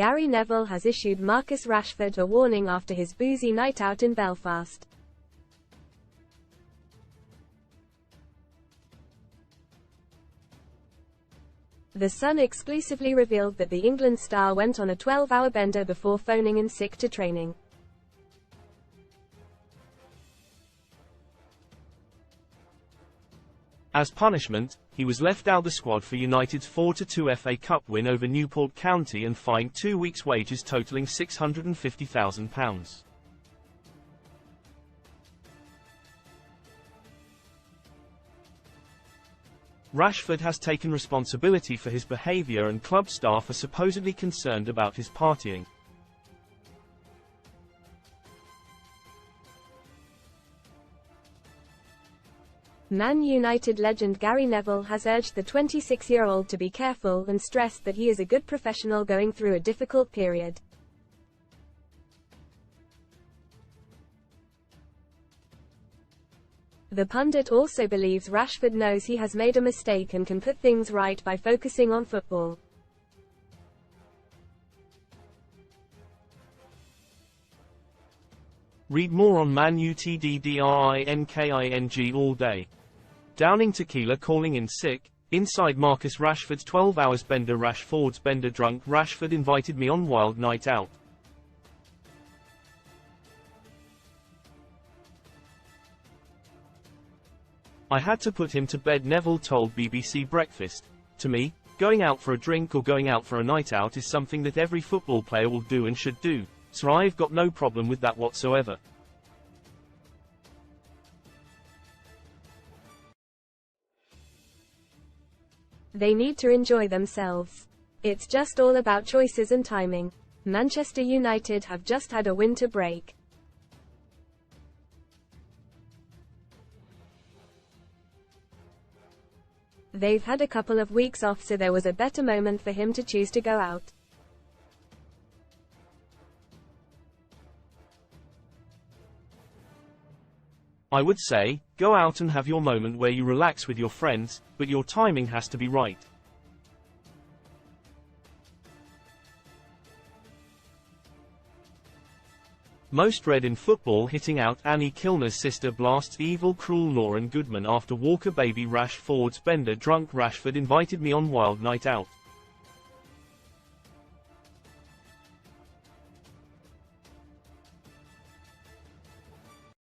Gary Neville has issued Marcus Rashford a warning after his boozy night out in Belfast. The Sun exclusively revealed that the England star went on a 12-hour bender before phoning in sick to training. As punishment, he was left out the squad for United's 4-2 FA Cup win over Newport County and fined 2 weeks' wages totalling £650,000. Rashford has taken responsibility for his behaviour and club staff are supposedly concerned about his partying. Man United legend Gary Neville has urged the 26-year-old to be careful and stressed that he is a good professional going through a difficult period. The pundit also believes Rashford knows he has made a mistake and can put things right by focusing on football. Read more on Man Utd drinking all day. Downing tequila calling in sick. Inside Marcus Rashford's 12 hours bender. Rashford's bender drunk. Rashford invited me on wild night out. I had to put him to bed, Neville told BBC Breakfast. To me, going out for a drink or going out for a night out is something that every football player will do and should do, so I've got no problem with that whatsoever. They need to enjoy themselves. It's just all about choices and timing. Manchester United have just had a winter break. They've had a couple of weeks off, so there was a better moment for him to choose to go out. I would say, go out and have your moment where you relax with your friends, but your timing has to be right. Most read in football. Hitting out. Annie Kilner's sister blasts evil cruel Lauren Goodman after Walker baby. Rashford's bender drunk. Rashford invited me on wild night out.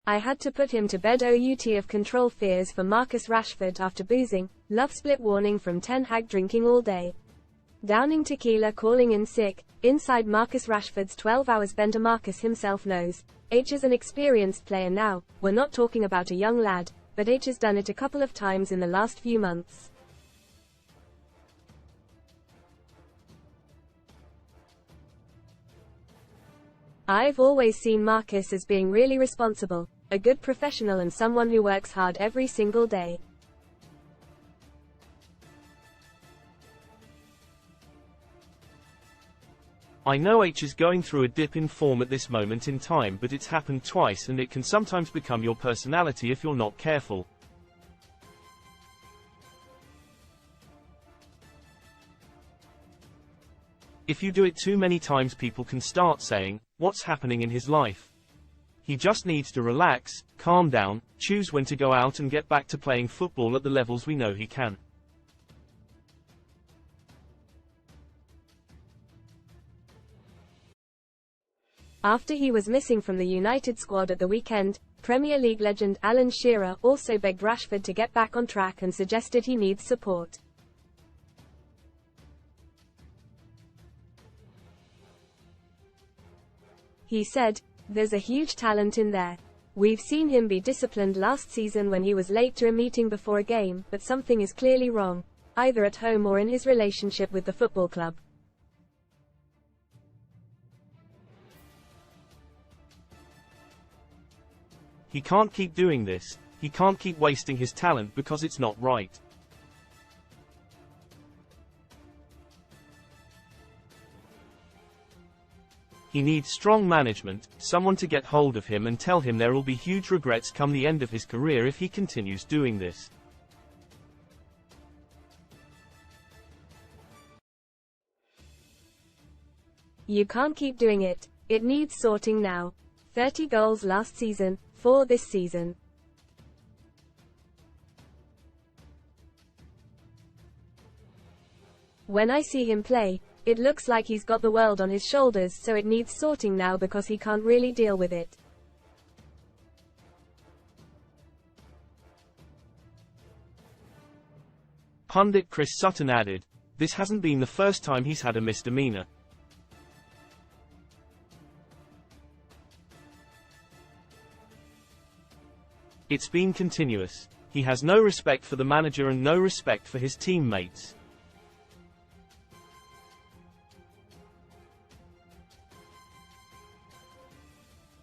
I had to put him to bed. Out of control fears for Marcus Rashford after boozing. Love split warning from Ten Hag drinking all day. Downing tequila calling in sick. Inside Marcus Rashford's 12 hours bender. Marcus himself knows. H is an experienced player now. We're not talking about a young lad, but H has done it a couple of times in the last few months. I've always seen Marcus as being really responsible, a good professional and someone who works hard every single day. I know H is going through a dip in form at this moment in time, but it's happened twice and it can sometimes become your personality if you're not careful. If you do it too many times, people can start saying, what's happening in his life? He just needs to relax, calm down, choose when to go out and get back to playing football at the levels we know he can. After he was missing from the United squad at the weekend, Premier League legend Alan Shearer also begged Rashford to get back on track and suggested he needs support. He said, "There's a huge talent in there. We've seen him be disciplined last season when he was late to a meeting before a game, but something is clearly wrong, either at home or in his relationship with the football club. He can't keep doing this, he can't keep wasting his talent because it's not right. He needs strong management, someone to get hold of him and tell him there will be huge regrets come the end of his career if he continues doing this." You can't keep doing it. It needs sorting now. 30 goals last season, 4 this season. When I see him play, it looks like he's got the world on his shoulders, so it needs sorting now because he can't really deal with it. Pundit Chris Sutton added, "This hasn't been the first time he's had a misdemeanor. It's been continuous. He has no respect for the manager and no respect for his teammates.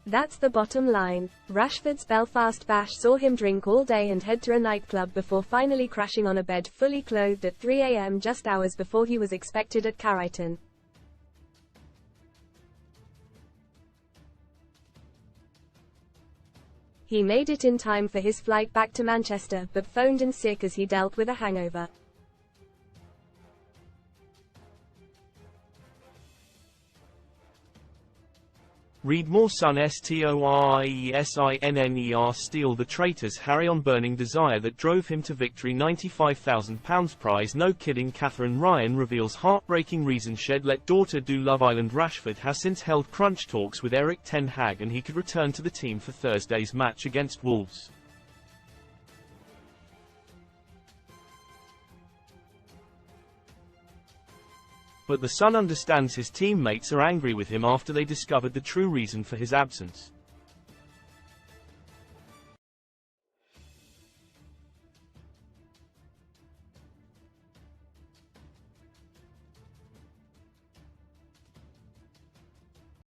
That's the bottom line." Rashford's Belfast bash saw him drink all day and head to a nightclub before finally crashing on a bed fully clothed at 3 a.m. just hours before he was expected at Carriton. He made it in time for his flight back to Manchester, but phoned in sick as he dealt with a hangover. Read more. Sun STORIESINNER Steal the Traitors Harry on burning desire that drove him to victory. £95,000 prize. No kidding. Catherine Ryan reveals heartbreaking reason shed let daughter do Love Island. Rashford has since held crunch talks with Erik ten Hag and he could return to the team for Thursday's match against Wolves. But the Sun understands his teammates are angry with him after they discovered the true reason for his absence.